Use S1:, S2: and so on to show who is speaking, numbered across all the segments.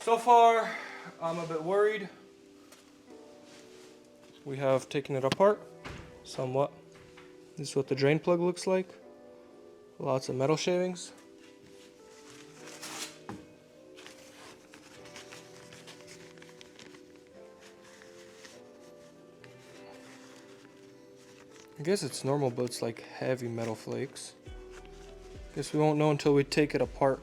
S1: So far, I'm a bit worried. We have taken it apart somewhat. This is what the drain plug looks like. Lots of metal shavings. I guess it's normal, but it's like heavy metal flakes. Guess we won't know until we take it apart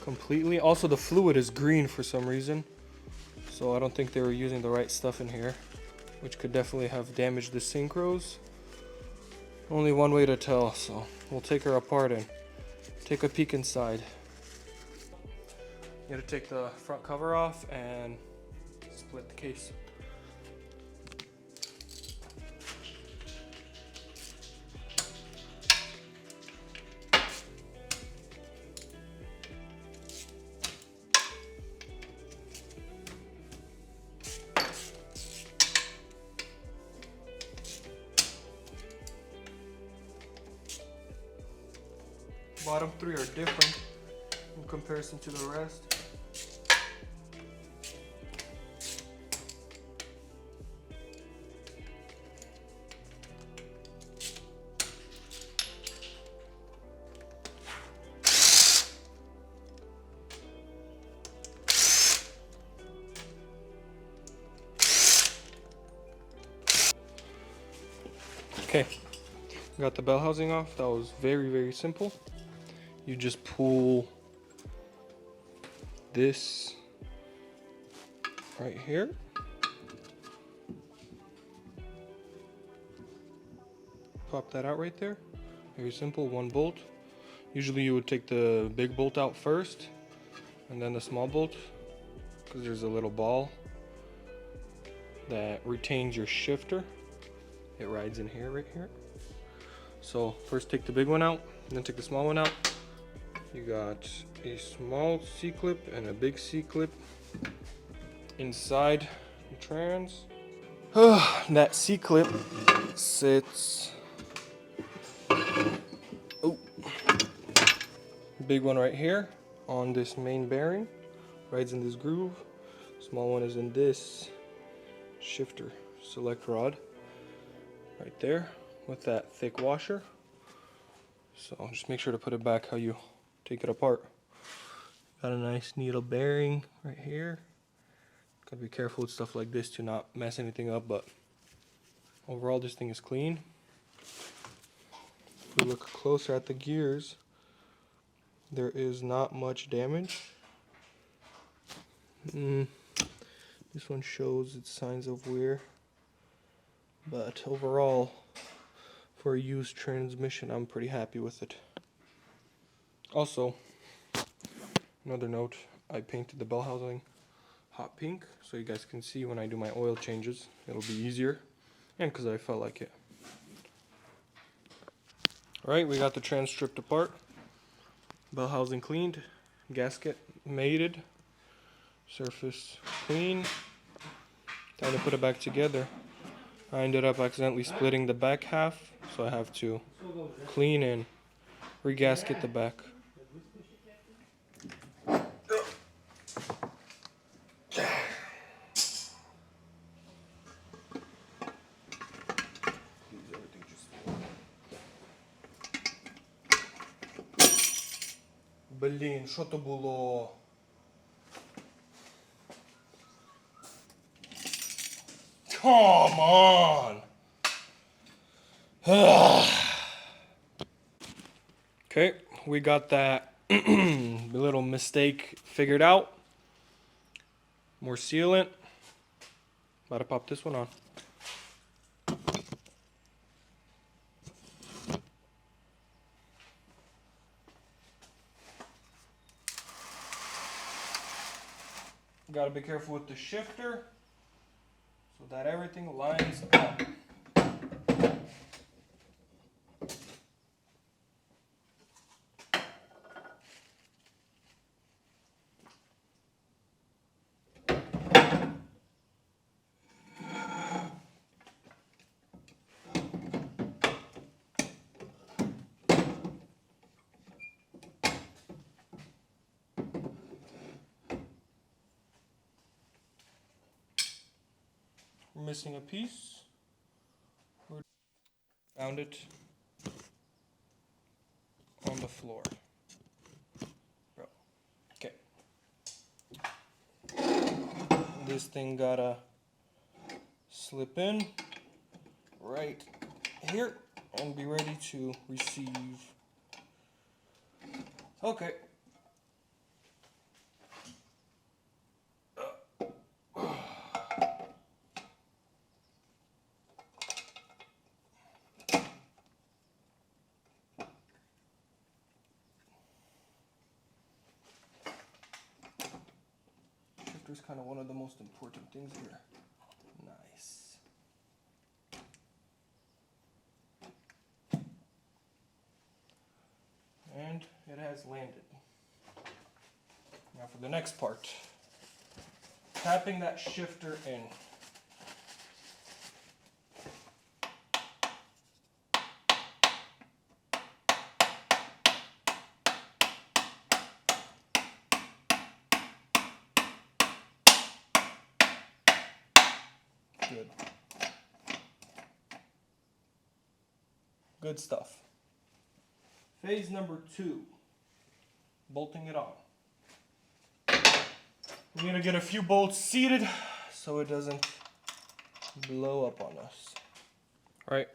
S1: completely. Also, the fluid is green for some reason, so I don't think they were using the right stuff in here, which could definitely have damaged the synchros. Only one way to tell, so we'll take her apart and take a peek inside. You gotta take the front cover off and split the case. Bottom three are different in comparison to the rest. Okay, got the bell housing off. That was very simple. You just pull this right here. Pop that out right there. Very simple, one bolt. Usually you would take the big bolt out first and then the small bolt, because there's a little ball that retains your shifter. It rides in here, right here. So first take the big one out, then take the small one out. You got a small C-clip and a big C-clip inside the trans. That C-clip sits, big one right here on this main bearing, rides in this groove. Small one is in this shifter select rod right there with that thick washer. So just make sure to put it back how you take it apart. Got a nice needle bearing right here. Gotta be careful with stuff like this to not mess anything up, but overall this thing is clean. If we look closer at the gears, there is not much damage. This one shows its signs of wear, but overall for a used transmission I'm pretty happy with it. Also, another note, I painted the bell housing hot pink so you guys can see when I do my oil changes. It'll be easier, and because I felt like it. Alright, we got the trans stripped apart, bell housing cleaned, gasket mated, surface clean. Time to put it back together. I ended up accidentally splitting the back half, so I have to clean and re-gasket the back. Блін, що то було? Come on! Okay, we got that little mistake figured out. More sealant. About to pop this one on. Gotta be careful with the shifter so that everything lines up. We're missing a piece. Found it on the floor. Bro. Okay. This thing gotta slip in right here and be ready to receive. Okay. Shifter's kind of one of the most important things here. Nice. And it has landed. Now for the next part. Tapping that shifter in. Good. Good stuff. Phase number 2. Bolting it on. We're going to get a few bolts seated so it doesn't blow up on us. Alright.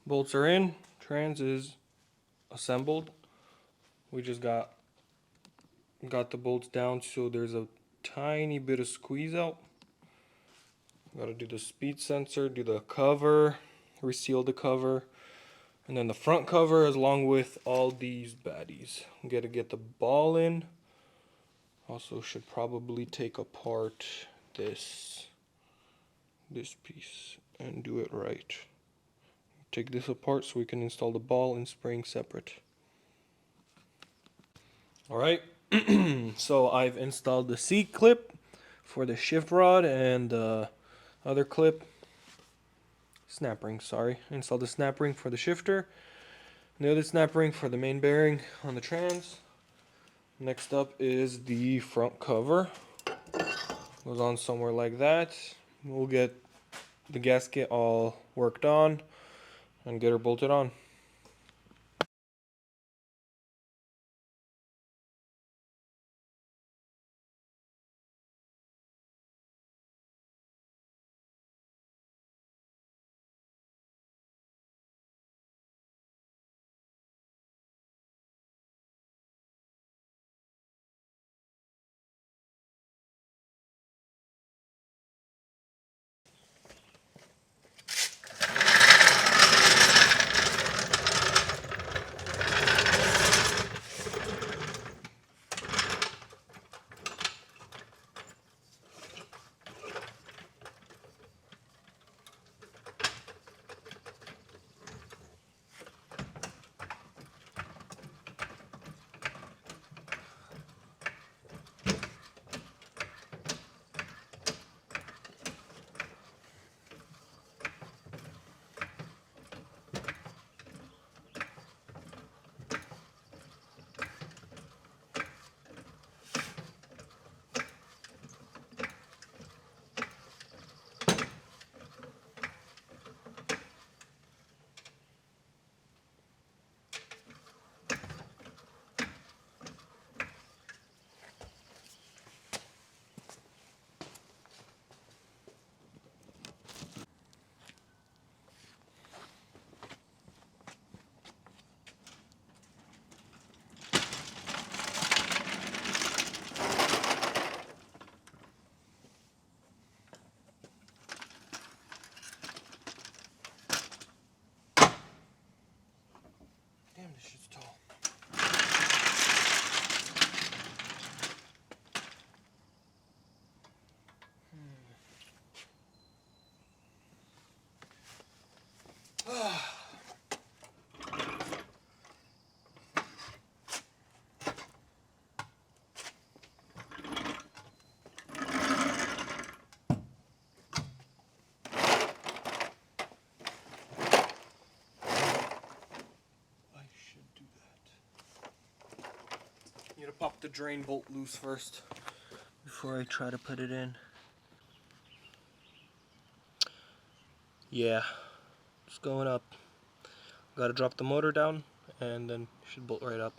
S1: Bolts are in. Trans is assembled. We just got the bolts down so there's a tiny bit of squeeze out. Gotta do the speed sensor, do the cover, reseal the cover, and then the front cover along with all these baddies. Gotta get the ball in. Also should probably take apart this piece and do it right. Take this apart so we can install the ball and spring separate. Alright, so I've installed the seat clip for the shift rod and the other clip, snap ring, sorry. Installed the snap ring for the shifter, and the other snap ring for the main bearing on the trans. Next up is the front cover. Goes on somewhere like that. We'll get the gasket all worked on and get her bolted on. Damn, this shit's tall. Need to pop the drain bolt loose first before I try to put it in. Yeah, it's going up. Gotta drop the motor down and then it should bolt right up.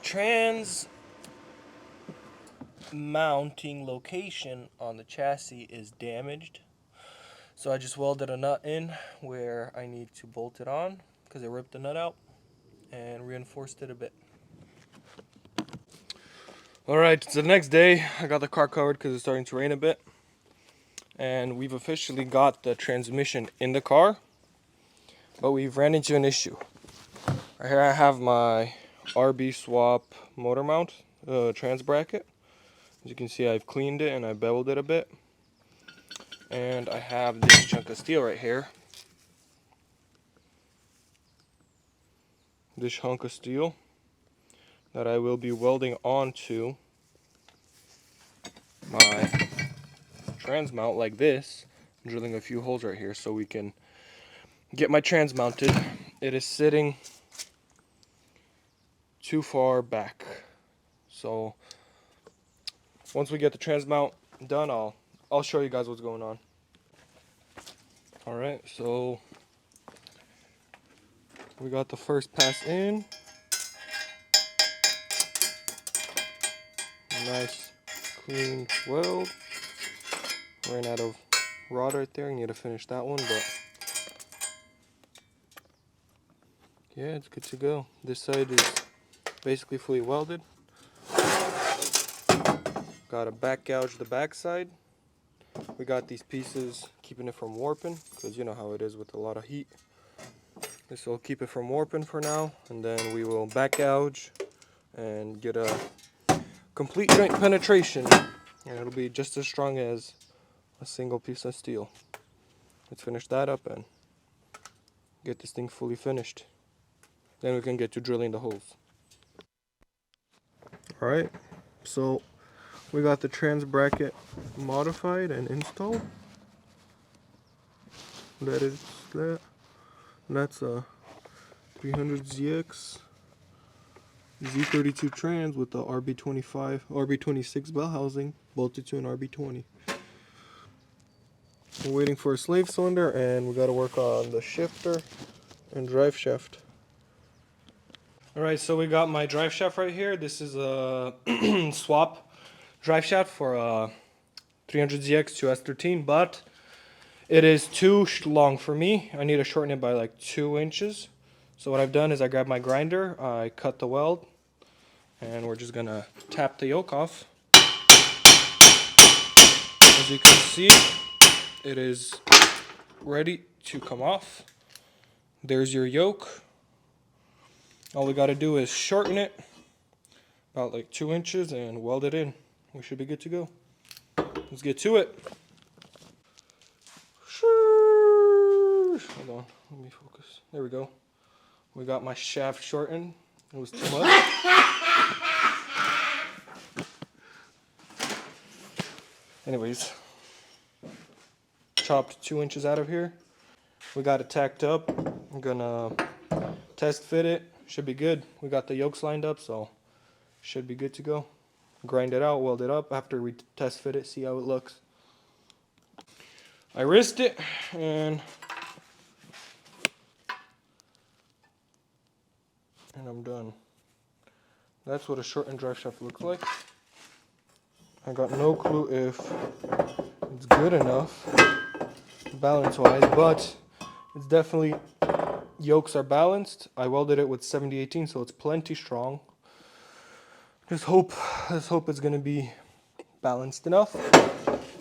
S1: Trans mounting location on the chassis is damaged, so I just welded a nut in where I need to bolt it on because it ripped the nut out and reinforced it a bit. Alright, so the next day I got the car covered because it's starting to rain a bit, and we've officially got the transmission in the car, but we've ran into an issue. Right here I have my RB swap motor mount trans bracket. As you can see, I've cleaned it and I beveled it a bit. And I have this chunk of steel right here. This hunk of steel that I will be welding onto my trans mount like this. I'm drilling a few holes right here so we can get my trans mounted. It is sitting too far back. So once we get the trans mount done, I'll show you guys what's going on. Alright, so we got the first pass in. Nice clean weld. Ran out of rod right there. Need to finish that one, but yeah, it's good to go. This side is basically fully welded. Got to back gouge the back side. We got these pieces keeping it from warping, because you know how it is with a lot of heat. This will keep it from warping for now, and then we will back gouge and get a complete joint penetration, and it'll be just as strong as a single piece of steel. Let's finish that up and get this thing fully finished. Then we can get to drilling the holes. Alright, so we got the trans bracket modified and installed. That is that. And that's a 300ZX Z32 trans with the RB25, RB26 bell housing bolted to an RB20. We're waiting for a slave cylinder, and we got to work on the shifter and drive shaft. Alright, so we got my drive shaft right here. This is a swap drive shaft for a 300ZX to S13, but it is too long for me. I need to shorten it by like 2 inches. So what I've done is I grabbed my grinder, I cut the weld, and we're just gonna tap the yoke off. As you can see, it is ready to come off. There's your yoke. All we gotta do is shorten it about like 2 inches and weld it in. We should be good to go. Let's get to it. Hold on, let me focus. There we go. We got my shaft shortened. It was too much. Anyways, chopped 2 inches out of here. We got it tacked up. I'm gonna test fit it. Should be good. We got the yokes lined up, so should be good to go. Grind it out, weld it up after we test fit it, see how it looks. I wrist it and I'm done. That's what a shortened drive shaft looks like. I got no clue if it's good enough balance wise, but it's definitely, yokes are balanced. I welded it with 7018, so it's plenty strong. Let's hope it's gonna be balanced enough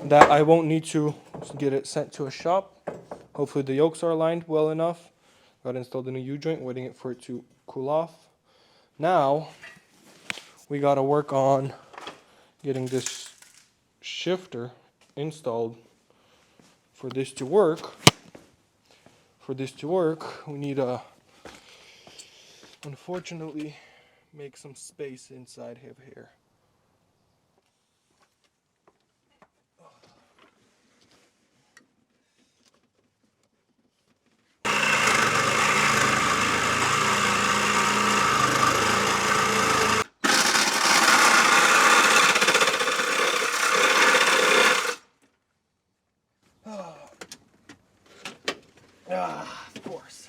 S1: that I won't need to get it sent to a shop. Hopefully the yokes are aligned well enough. Got installed a new U-joint, waiting it for it to cool off. Now we gotta work on getting this shifter installed. For this to work, we need to, unfortunately, make some space inside of here. Of course.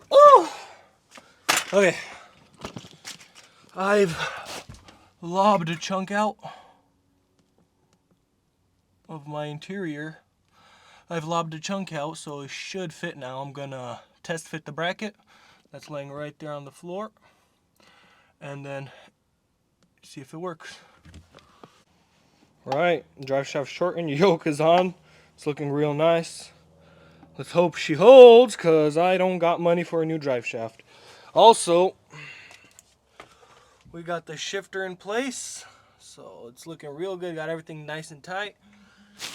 S1: Oh! Okay. I've lobbed a chunk out of my interior. I've lobbed a chunk out, so it should fit now. I'm gonna test fit the bracket that's laying right there on the floor, and then see if it works. Alright, drive shaft shortened, yoke is on. It's looking real nice. Let's hope she holds, because I don't got money for a new drive shaft. Also, we got the shifter in place, so it's looking real good. Got everything nice and tight.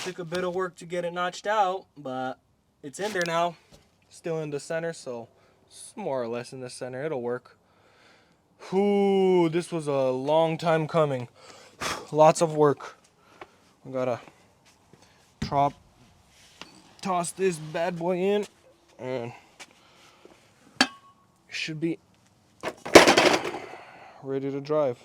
S1: Took a bit of work to get it notched out, but it's in there now. Still in the center, so it's more or less in the center. It'll work. Ooh, this was a long time coming. Lots of work. We gotta toss this bad boy in, and it should be ready to drive.